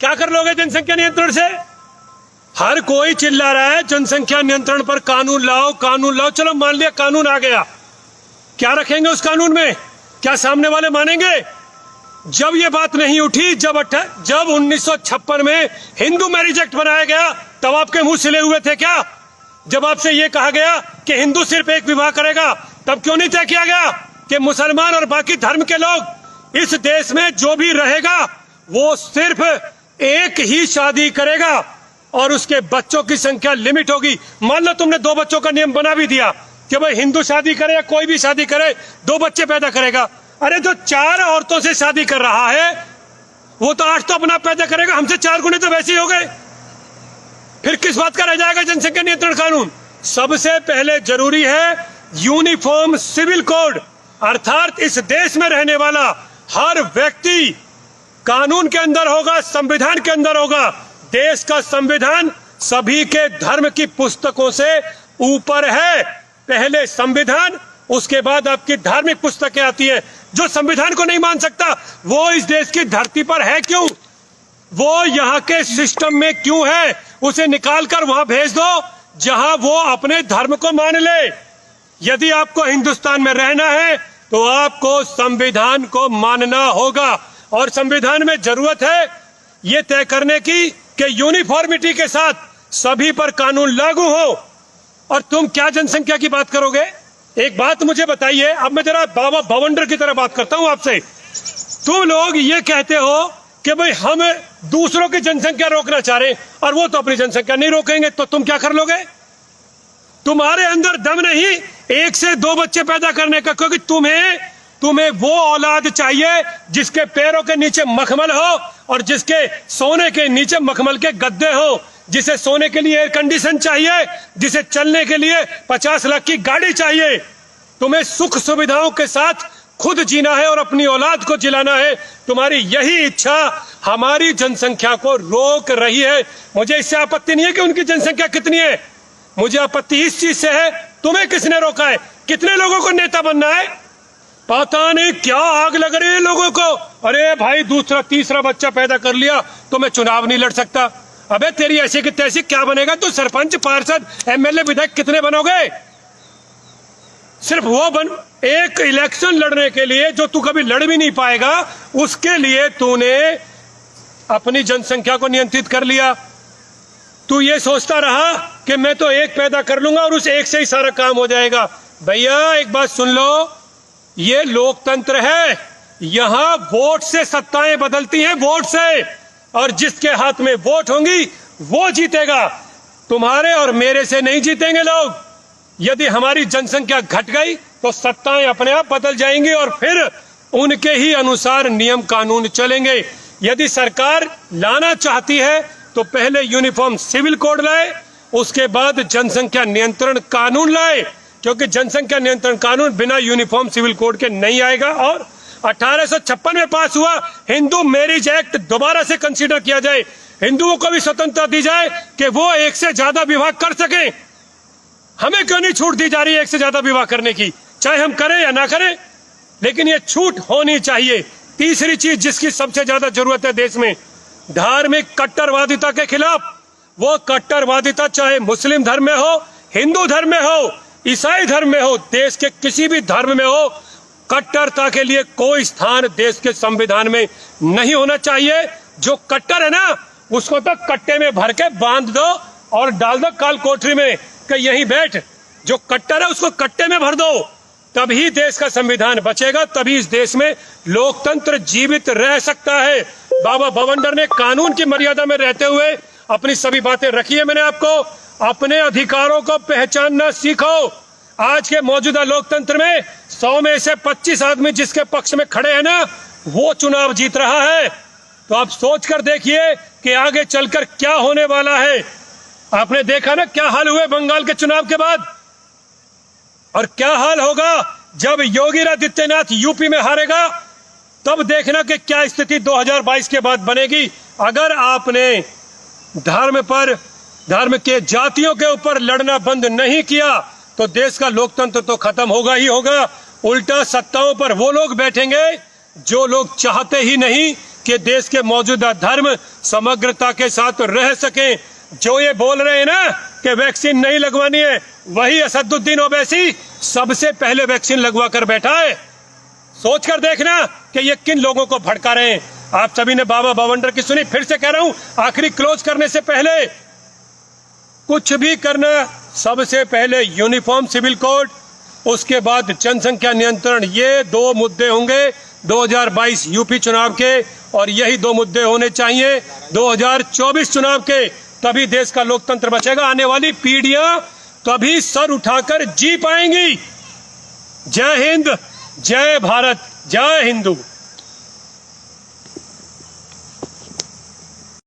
क्या कर लोगे जनसंख्या नियंत्रण से? हर कोई चिल्ला रहा है जनसंख्या नियंत्रण पर कानून लाओ, कानून लाओ। चलो मान लिया कानून आ गया, क्या रखेंगे उस कानून में? क्या सामने वाले मानेंगे? जब ये बात नहीं उठी, जब 1956 में हिंदू मैरिज एक्ट बनाया गया, तब आपके मुंह सिले हुए थे क्या? जब आपसे ये कहा गया कि हिंदू सिर्फ एक विवाह करेगा, तब क्यों नहीं तय किया गया कि मुसलमान और बाकी धर्म के लोग इस देश में जो भी रहेगा वो सिर्फ एक ही शादी करेगा और उसके बच्चों की संख्या लिमिट होगी? मान लो तुमने 2 बच्चों का नियम बना भी दिया कि भाई हिंदू शादी करे या कोई भी शादी करे 2 बच्चे पैदा करेगा। अरे जो 4 औरतों से शादी कर रहा है वो तो 8 तो अपना पैदा करेगा, हमसे 4 गुने तो वैसे ही हो गए। फिर किस बात का रह जाएगा जनसंख्या नियंत्रण कानून? सबसे पहले जरूरी है यूनिफॉर्म सिविल कोड, अर्थात इस देश में रहने वाला हर व्यक्ति कानून के अंदर होगा, संविधान के अंदर होगा। देश का संविधान सभी के धर्म की पुस्तकों से ऊपर है। पहले संविधान, उसके बाद आपकी धार्मिक पुस्तकें आती है। जो संविधान को नहीं मान सकता वो इस देश की धरती पर है क्यों? वो यहाँ के सिस्टम में क्यों है? उसे निकाल कर वहां भेज दो जहां वो अपने धर्म को मान ले। यदि आपको हिंदुस्तान में रहना है तो आपको संविधान को मानना होगा, और संविधान में जरूरत है ये तय करने की कि यूनिफॉर्मिटी के साथ सभी पर कानून लागू हो। और तुम क्या जनसंख्या की बात करोगे? एक बात मुझे बताइए, अब मैं जरा बाबा भवंडर की तरह बात करता हूं आपसे। तुम लोग ये कहते हो कि भाई हम दूसरों की जनसंख्या रोकना चाह रहे हैं और वो तो अपनी जनसंख्या नहीं रोकेंगे, तो तुम क्या कर लोगे? तुम्हारे अंदर दम नहीं 1 से 2 बच्चे पैदा करने का, क्योंकि तुम्हें वो औलाद चाहिए जिसके पैरों के नीचे मखमल हो और जिसके सोने के नीचे मखमल के गद्दे हो, जिसे सोने के लिए एयर कंडीशन चाहिए, जिसे चलने के लिए 50 लाख की गाड़ी चाहिए। तुम्हें सुख सुविधाओं के साथ खुद जीना है और अपनी औलाद को जिलाना है। तुम्हारी यही इच्छा हमारी जनसंख्या को रोक रही है। मुझे इससे आपत्ति नहीं है कि उनकी जनसंख्या कितनी है, मुझे आपत्ति इस चीज से है तुम्हें किसने रोका है? कितने लोगों को नेता बनना है? पता नहीं क्या आग लग रही है लोगों को। अरे भाई दूसरा तीसरा बच्चा पैदा कर लिया तो मैं चुनाव नहीं लड़ सकता। अबे तेरी ऐसी की तैसी क्या बनेगा? तू सरपंच, पार्षद, एमएलए, विधायक कितने बनोगे? सिर्फ वो एक इलेक्शन लड़ने के लिए जो तू कभी लड़ भी नहीं पाएगा, उसके लिए तूने अपनी जनसंख्या को नियंत्रित कर लिया। तू ये सोचता रहा कि मैं तो एक पैदा कर लूंगा और उस एक से ही सारा काम हो जाएगा। भैया एक बात सुन लो, ये लोकतंत्र है, यहां वोट से सत्ताएं बदलती हैं, वोट से, और जिसके हाथ में वोट होंगी वो जीतेगा। तुम्हारे और मेरे से नहीं जीतेंगे लोग। यदि हमारी जनसंख्या घट गई तो सत्ताएं अपने आप बदल जाएंगी और फिर उनके ही अनुसार नियम कानून चलेंगे। यदि सरकार लाना चाहती है तो पहले यूनिफॉर्म सिविल कोड लाए, उसके बाद जनसंख्या नियंत्रण कानून लाए, क्योंकि जनसंख्या नियंत्रण कानून बिना यूनिफॉर्म सिविल कोड के नहीं आएगा। और 1856 में पास हुआ हिंदू मैरिज एक्ट दोबारा से कंसीडर किया जाए, हिंदुओं को भी स्वतंत्रता दी जाए कि वो 1 से ज्यादा विवाह कर सके। हमें क्यों नहीं छूट दी जा रही है 1 से ज्यादा विवाह करने की? चाहे हम करें या ना करें, लेकिन ये छूट होनी चाहिए। तीसरी चीज जिसकी सबसे ज्यादा जरूरत है देश में, धार्मिक कट्टरवादिता के खिलाफ। वो कट्टरवादिता चाहे मुस्लिम धर्म में हो, हिंदू धर्म में हो, ईसाई धर्म में हो, देश के किसी भी धर्म में हो, कट्टरता के लिए कोई स्थान देश के संविधान में नहीं होना चाहिए। जो कट्टर है ना उसको तो कट्टे में भर के बांध दो और डाल दो काल कोठरी में कि यहीं बैठ। जो कट्टर है उसको कट्टे में भर दो, तभी देश का संविधान बचेगा, तभी इस देश में लोकतंत्र जीवित रह सकता है। बाबा भवंडर ने कानून की मर्यादा में रहते हुए अपनी सभी बातें रखी है। मैंने आपको अपने अधिकारों को पहचानना सीखो। आज के मौजूदा लोकतंत्र में 100 में से 25 आदमी जिसके पक्ष में खड़े हैं ना, वो चुनाव जीत रहा है। तो आप सोच कर देखिए कि आगे चलकर क्या होने वाला है। आपने देखा ना क्या हाल हुए बंगाल के चुनाव के बाद, और क्या हाल होगा जब योगी आदित्यनाथ यूपी में हारेगा। तब देखना कि क्या स्थिति 2022 के बाद बनेगी। अगर आपने धर्म के जातियों के ऊपर लड़ना बंद नहीं किया तो देश का लोकतंत्र तो खत्म होगा ही होगा। उल्टा सत्ताओं पर वो लोग बैठेंगे जो लोग चाहते ही नहीं कि देश के मौजूदा धर्म समग्रता के साथ रह सकें, जो ये बोल रहे हैं ना कि वैक्सीन नहीं लगवानी है, वही असदुद्दीन ओवैसी सबसे पहले वैक्सीन लगवा कर बैठा है। सोचकर देखना कि ये किन लोगों को भड़का रहे हैं। आप सभी ने बाबा बावंडर की सुनी, फिर से कह रहा हूं, आखिरी क्लोज करने से पहले कुछ भी करना, सबसे पहले यूनिफॉर्म सिविल कोड, उसके बाद जनसंख्या नियंत्रण। ये दो मुद्दे होंगे 2022 यूपी चुनाव के, और यही दो मुद्दे होने चाहिए 2024 चुनाव के। तभी देश का लोकतंत्र बचेगा। आने वाली पीढ़ियां तभी सर उठाकर जी पाएंगी। जय हिंद, जय भारत, जय हिंदू।